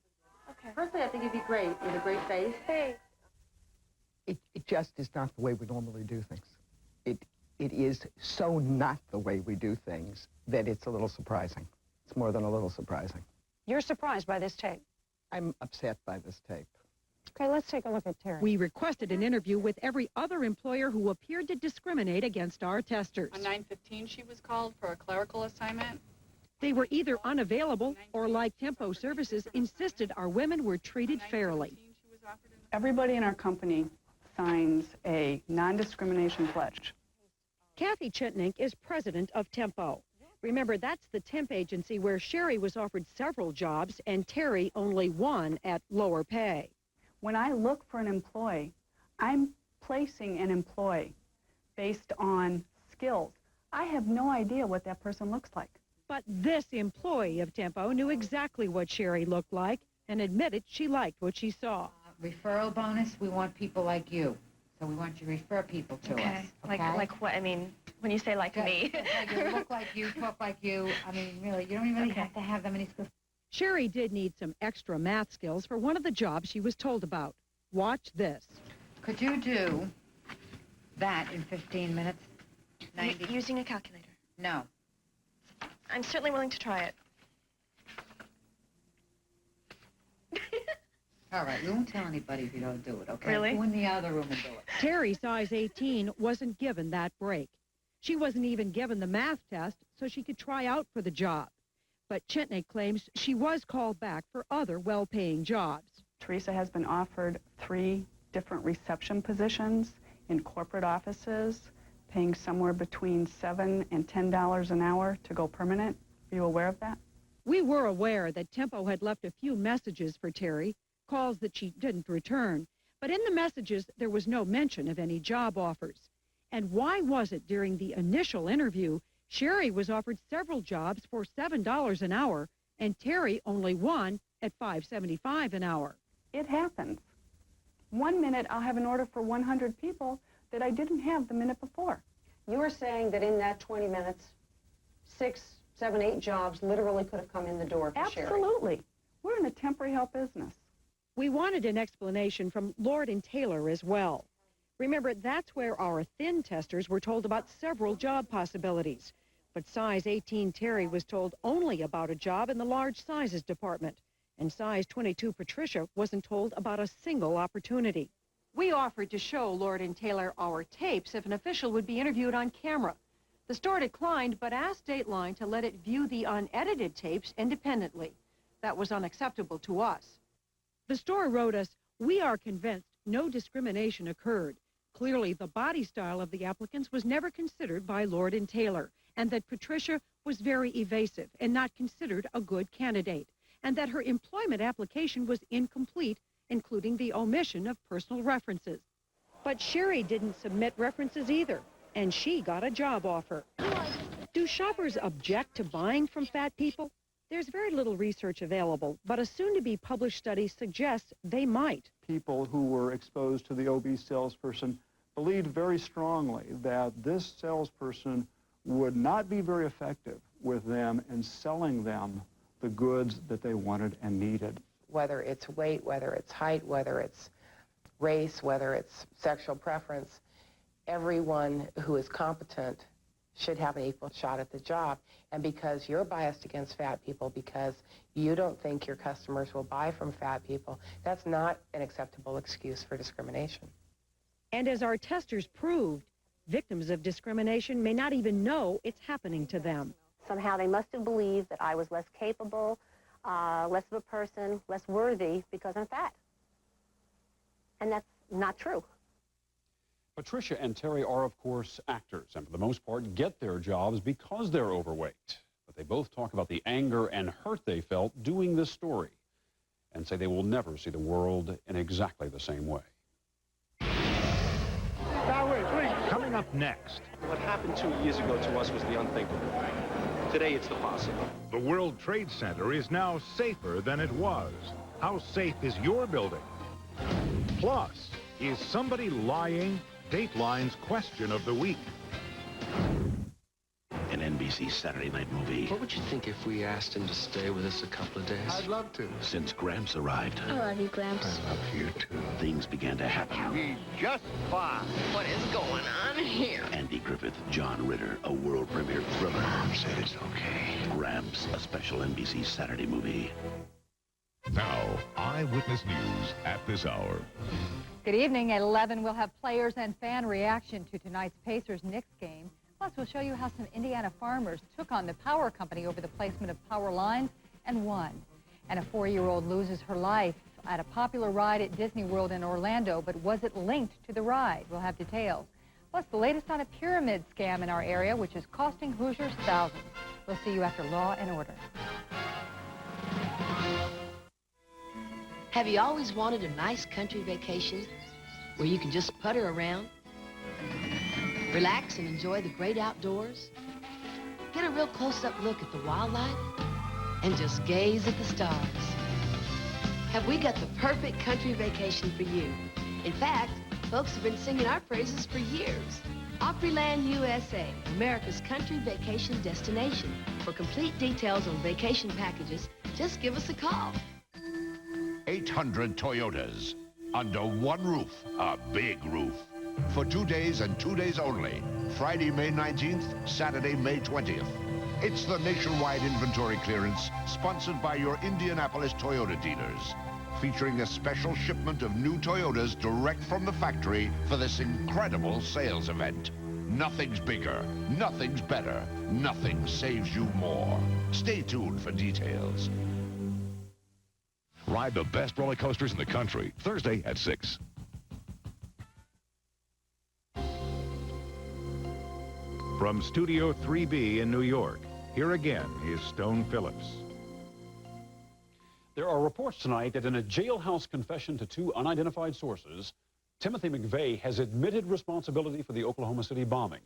Personally, I think you'd be great. You have a great face. Hey. It just is not the way we normally do things. It is so not the way we do things that it's a little surprising. It's more than a little surprising. You're surprised by this tape? I'm upset by this tape. Okay, let's take a look at Terry. We requested an interview with every other employer who appeared to discriminate against our testers. On 9/15, she was called for a clerical assignment. They were either unavailable or, like Tempo Services, insisted our women were treated fairly. Everybody in our company signs a non-discrimination pledge. Kathy Chitnink is president of Tempo. Remember, that's the temp agency where Sherry was offered several jobs and Terry only one at lower pay. When I look for an employee, I'm placing an employee based on skills. I have no idea what that person looks like. But this employee of Tempo knew exactly what Sherry looked like and admitted she liked what she saw. Referral bonus, we want people like you. So we want you to refer people to us. Okay? Like what? I mean, when you say like me. You look like you, talk like you. I mean, really, you don't even really have to have that many skills. Sherry did need some extra math skills for one of the jobs she was told about. Watch this. Could you do that in 15 minutes? 90? Using a calculator? No. I'm certainly willing to try it. All right, we won't tell anybody if you don't do it, okay? Really? Go in the other room and do it. Terry, size 18, wasn't given that break. She wasn't even given the math test so she could try out for the job. But Chitney claims she was called back for other well-paying jobs. Teresa has been offered 3 different reception positions in corporate offices, paying somewhere between $7 and $10 an hour to go permanent. Are you aware of that? We were aware that Tempo had left a few messages for Terry, calls that she didn't return. But in the messages, there was no mention of any job offers. And why was it during the initial interview, Sherry was offered several jobs for $7 an hour, and Terry only one at $5.75 an hour? It happens. 1 minute I'll have an order for 100 people that I didn't have the minute before. You were saying that in that 20 minutes, 6, 7, 8 jobs literally could have come in the door for Sherry. Absolutely. We're in a temporary help business. We wanted an explanation from Lord & Taylor as well. Remember, that's where our thin testers were told about several job possibilities. But size 18 Terry was told only about a job in the large sizes department. And size 22 Patricia wasn't told about a single opportunity. We offered to show Lord & Taylor our tapes if an official would be interviewed on camera. The store declined, but asked Dateline to let it view the unedited tapes independently. That was unacceptable to us. The store wrote us, "We are convinced no discrimination occurred. Clearly, the body style of the applicants was never considered by Lord & Taylor, and that Patricia was very evasive and not considered a good candidate, and that her employment application was incomplete, including the omission of personal references." But Sherry didn't submit references either, and she got a job offer. Do shoppers object to buying from fat people? There's very little research available, but a soon-to-be published study suggests they might. People who were exposed to the obese salesperson believed very strongly that this salesperson would not be very effective with them in selling them the goods that they wanted and needed. Whether it's weight, whether it's height, whether it's race, whether it's sexual preference, everyone who is competent should have an equal shot at the job. And because you're biased against fat people, because you don't think your customers will buy from fat people, that's not an acceptable excuse for discrimination. And as our testers proved, victims of discrimination may not even know it's happening to them. Somehow they must have believed that I was less capable, less of a person, less worthy because I'm fat. And that's not true. Patricia and Terry are, of course, actors, and for the most part get their jobs because they're overweight. But they both talk about the anger and hurt they felt doing this story and say they will never see the world in exactly the same way. Coming up next. What happened 2 years ago to us was the unthinkable. Today, it's the possible. The World Trade Center is now safer than it was. How safe is your building? Plus, is somebody lying? Dateline's question of the week. An NBC Saturday night movie. What would you think if we asked him to stay with us a couple of days? I'd love to. Since Gramps arrived. I love you, Gramps. I love you, too. Things began to happen. He's just fine. What is going on here? Andy Griffith, John Ritter, a world premiere thriller. Mom said it's okay. Gramps, a special NBC Saturday movie. Now, Eyewitness News at this hour. Good evening. At 11, we'll have players and fan reaction to tonight's Pacers-Knicks game. Plus, we'll show you how some Indiana farmers took on the power company over the placement of power lines and won. And a 4-year-old loses her life at a popular ride at Disney World in Orlando, but was it linked to the ride? We'll have details. Plus, the latest on a pyramid scam in our area, which is costing Hoosiers thousands. We'll see you after Law and Order. Have you always wanted a nice country vacation where you can just putter around, relax and enjoy the great outdoors, get a real close-up look at the wildlife, and just gaze at the stars? Have we got the perfect country vacation for you? In fact, folks have been singing our praises for years. Opryland USA, America's country vacation destination. For complete details on vacation packages, just give us a call. 800 Toyotas under one roof, a big roof. For 2 days and 2 days only. Friday, May 19th, Saturday, May 20th. It's the nationwide inventory clearance sponsored by your Indianapolis Toyota dealers, featuring a special shipment of new Toyotas direct from the factory for this incredible sales event. Nothing's bigger, nothing's better, nothing saves you more. Stay tuned for details. Ride the best roller coasters in the country, Thursday at 6. From Studio 3B in New York, here again is Stone Phillips. There are reports tonight that in a jailhouse confession to two unidentified sources, Timothy McVeigh has admitted responsibility for the Oklahoma City bombing.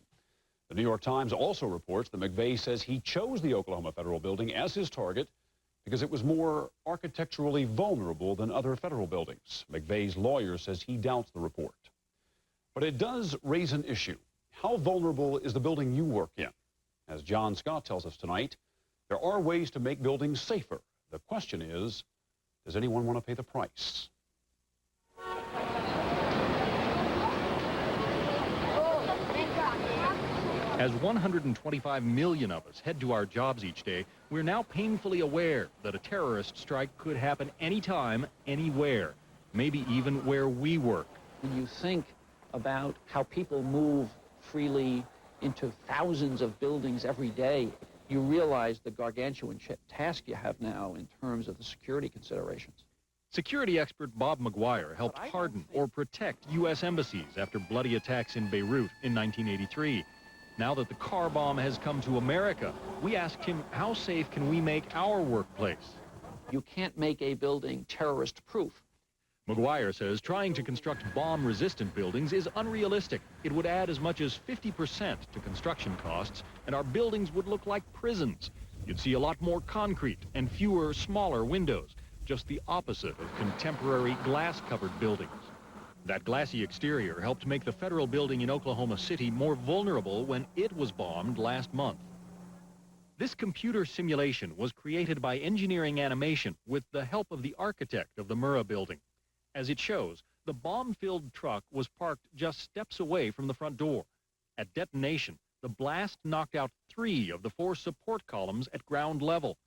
The New York Times also reports that McVeigh says he chose the Oklahoma Federal Building as his target because it was more architecturally vulnerable than other federal buildings. McVeigh's lawyer says he doubts the report. But it does raise an issue. How vulnerable is the building you work in? As John Scott tells us tonight, there are ways to make buildings safer. The question is, does anyone want to pay the price? As 125 million of us head to our jobs each day, we're now painfully aware that a terrorist strike could happen anytime, anywhere, maybe even where we work. When you think about how people move freely into thousands of buildings every day, you realize the gargantuan task you have now in terms of the security considerations. Security expert Bob McGuire helped harden or protect U.S. embassies after bloody attacks in Beirut in 1983. Now that the car bomb has come to America, we asked him, how safe can we make our workplace? You can't make a building terrorist-proof. McGuire says trying to construct bomb-resistant buildings is unrealistic. It would add as much as 50% to construction costs, and our buildings would look like prisons. You'd see a lot more concrete and fewer, smaller windows, just the opposite of contemporary glass-covered buildings. That glassy exterior helped make the federal building in Oklahoma City more vulnerable when it was bombed last month. This computer simulation was created by Engineering Animation with the help of the architect of the Murrah building. As it shows, the bomb-filled truck was parked just steps away from the front door. At detonation, the blast knocked out 3 of the 4 support columns at ground level.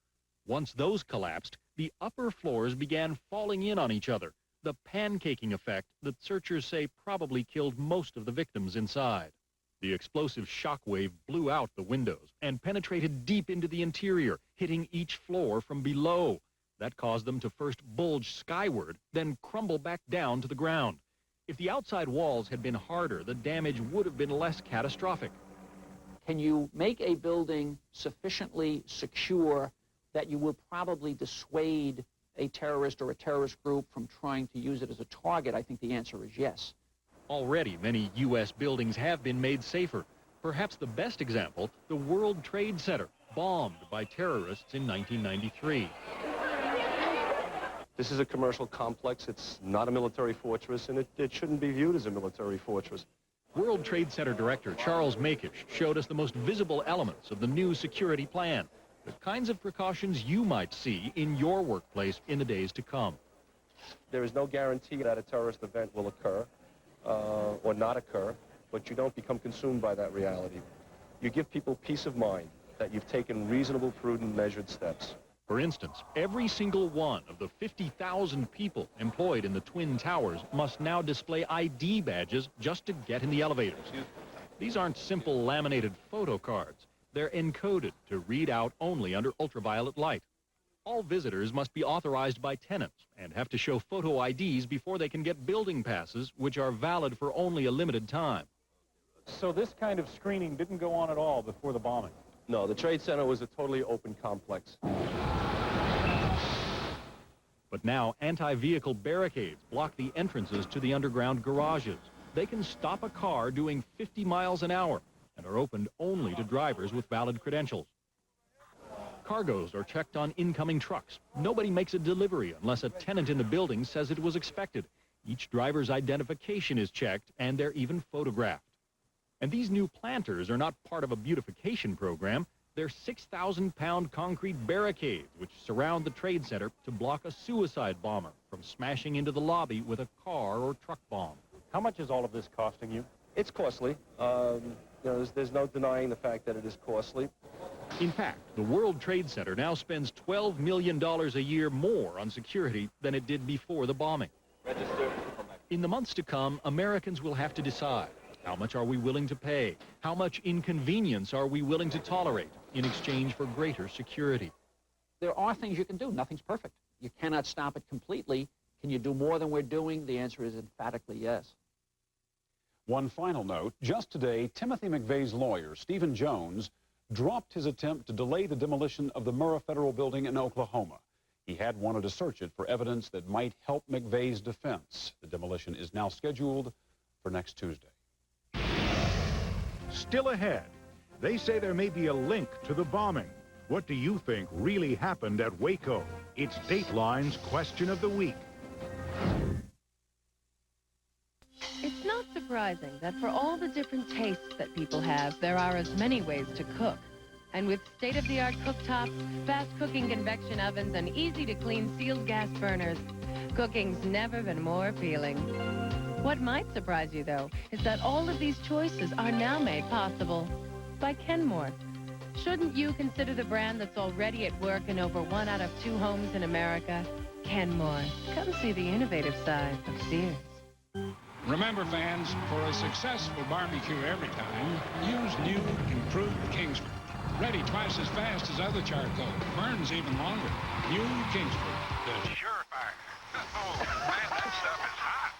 Once those collapsed, the upper floors began falling in on each other, the pancaking effect that searchers say probably killed most of the victims inside. The explosive shockwave blew out the windows and penetrated deep into the interior, hitting each floor from below. That caused them to first bulge skyward, then crumble back down to the ground. If the outside walls had been harder, the damage would have been less catastrophic. Can you make a building sufficiently secure that you will probably dissuade a terrorist or a terrorist group from trying to use it as a target? I think the answer is yes. Already, many U.S. buildings have been made safer. Perhaps the best example, the World Trade Center, bombed by terrorists in 1993. This is a commercial complex. It's not a military fortress, and it shouldn't be viewed as a military fortress. World Trade Center Director Charles Makish showed us the most visible elements of the new security plan, the kinds of precautions you might see in your workplace in the days to come. There is no guarantee that a terrorist event will occur or not occur, but you don't become consumed by that reality. You give people peace of mind that you've taken reasonable, prudent, measured steps. For instance, every single one of the 50,000 people employed in the Twin Towers must now display ID badges just to get in the elevators. These aren't simple laminated photo cards. They're encoded to read out only under ultraviolet light. All visitors must be authorized by tenants and have to show photo IDs before they can get building passes, which are valid for only a limited time. So this kind of screening didn't go on at all before the bombing? No, the Trade Center was a totally open complex. But now anti-vehicle barricades block the entrances to the underground garages. They can stop a car doing 50 miles an hour and are opened only to drivers with valid credentials. Cargoes are checked on incoming trucks. Nobody makes a delivery unless a tenant in the building says it was expected. Each driver's identification is checked, and they're even photographed. And these new planters are not part of a beautification program. They're 6,000-pound concrete barricades which surround the Trade Center to block a suicide bomber from smashing into the lobby with a car or truck bomb. How much is all of this costing you? It's costly. There's no denying the fact that it is costly. In fact, the World Trade Center now spends $12 million a year more on security than it did before the bombing. In the months to come, Americans will have to decide, how much are we willing to pay? How much inconvenience are we willing to tolerate in exchange for greater security? There are things you can do. Nothing's perfect. You cannot stop it completely. Can you do more than we're doing? The answer is emphatically yes. One final note, just today, Timothy McVeigh's lawyer, Stephen Jones, dropped his attempt to delay the demolition of the Murrah Federal Building in Oklahoma. He had wanted to search it for evidence that might help McVeigh's defense. The demolition is now scheduled for next Tuesday. Still ahead, they say there may be a link to the bombing. What do you think really happened at Waco? It's Dateline's Question of the Week. It's not surprising that for all the different tastes that people have, there are as many ways to cook. And with state-of-the-art cooktops, fast-cooking convection ovens, and easy-to-clean sealed gas burners, cooking's never been more appealing. What might surprise you, though, is that all of these choices are now made possible by Kenmore. Shouldn't you consider the brand that's already at work in over 1 out of 2 homes in America? Kenmore. Come see the innovative side of Sears. Remember, fans, for a successful barbecue every time, use new, improved Kingsford. Ready twice as fast as other charcoal. Burns even longer. New Kingsford. The surefire. Oh, man, that stuff is hot.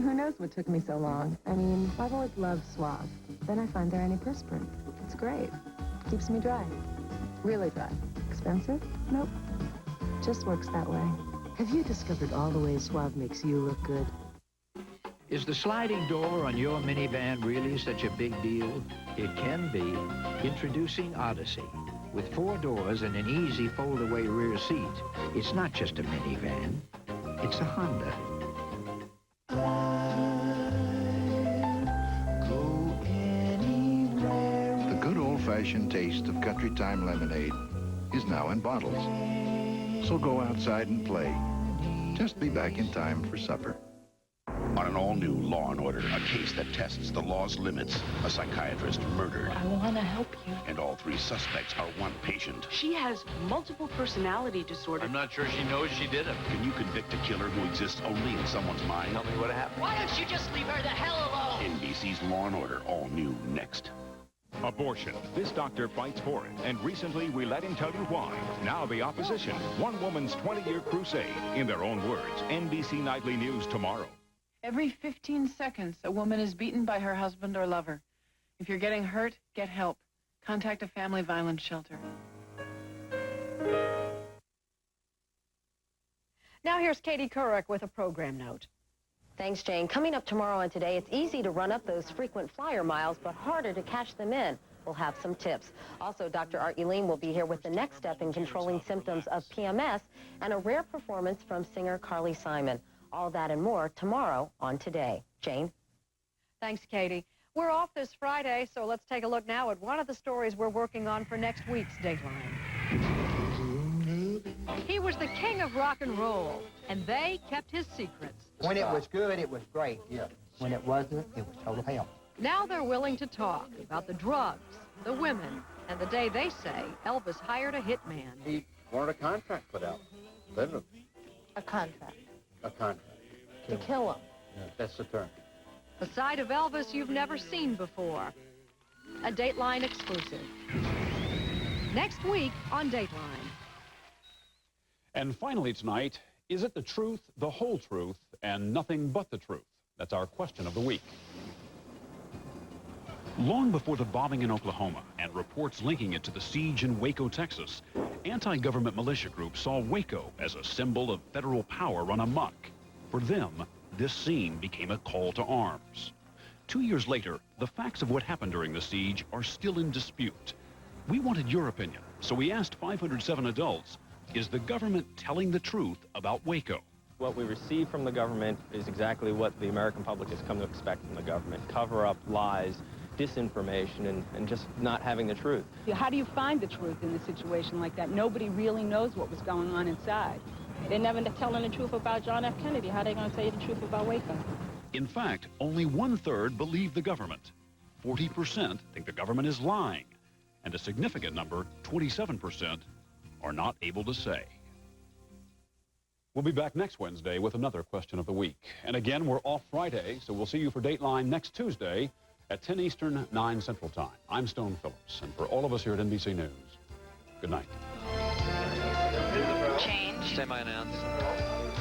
Who knows what took me so long? I mean, I've always loved Suave. Then I find their antiperspirant. It's great. Keeps me dry. Really dry. Expensive? Nope. Just works that way. Have you discovered all the ways Suave makes you look good? Is the sliding door on your minivan really such a big deal? It can be. Introducing Odyssey. With 4 doors and an easy fold-away rear seat, it's not just a minivan. It's a Honda. The good old-fashioned taste of Country Time lemonade is now in bottles. So go outside and play. Just be back in time for supper. On an all-new Law & Order, a case that tests the law's limits, a psychiatrist murdered. I want to help you. And all 3 suspects are one patient. She has multiple personality disorder. I'm not sure she knows she did it. Can you convict a killer who exists only in someone's mind? Tell me what happened. Why don't you just leave her the hell alone? NBC's Law & Order, all new next. Abortion. This doctor fights for it, and recently we let him tell you why. Now the opposition. One woman's 20-year crusade. In their own words, NBC Nightly News tomorrow. Every 15 seconds, a woman is beaten by her husband or lover. If you're getting hurt, get help. Contact a family violence shelter. Now here's Katie Couric with a program note. Thanks, Jane. Coming up tomorrow and today, it's easy to run up those frequent flyer miles, but harder to cash them in. We'll have some tips. Also, Dr. Art Uleen will be here with the next step in controlling symptoms of PMS and a rare performance from singer Carly Simon. All that and more tomorrow on Today. Jane? Thanks, Katie. We're off this Friday, so let's take a look now at one of the stories we're working on for next week's Dateline. He was the king of rock and roll, and they kept his secrets. When it was good, it was great, yeah. When it wasn't, it was total hell. Now they're willing to talk about the drugs, the women, and the day they say Elvis hired a hitman. He wanted a contract put out, literally. A contract. A contract. To kill him. Yeah, that's the term. A side of Elvis you've never seen before. A Dateline exclusive. Next week on Dateline. And finally tonight, is it the truth, the whole truth, and nothing but the truth? That's our question of the week. Long before the bombing in Oklahoma and reports linking it to the siege in Waco, Texas, anti-government militia groups saw Waco as a symbol of federal power run amok. For them, this scene became a call to arms. 2 years later, the facts of what happened during the siege are still in dispute. We wanted your opinion, so we asked 507 adults, is the government telling the truth about Waco? What we receive from the government is exactly what the American public has come to expect from the government. Cover up, lies, disinformation, and just not having the truth. How do you find the truth in a situation like that? Nobody really knows what was going on inside. They're never telling the truth about John F. Kennedy. How are they going to tell you the truth about Waco? In fact, only 1/3 believe the government. 40% think the government is lying. And a significant number, 27%, are not able to say. We'll be back next Wednesday with another question of the week. And again, we're off Friday, so we'll see you for Dateline next Tuesday at 10 Eastern, 9 Central Time. I'm Stone Phillips, and for all of us here at NBC News, good night. Change. Semi-announce.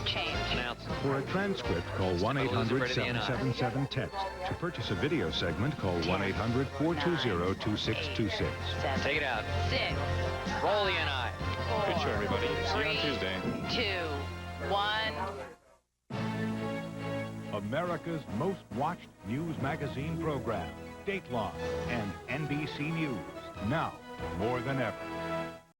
Change. Announce. For a transcript, call 1-800-777-TEXT. To purchase a video segment, call 1-800-420-2626. Take it out. 6. Roll the NI. Good show, everybody. See you on 3, Tuesday. 2, 1. America's most watched news magazine program, Dateline and NBC News. Now, more than ever.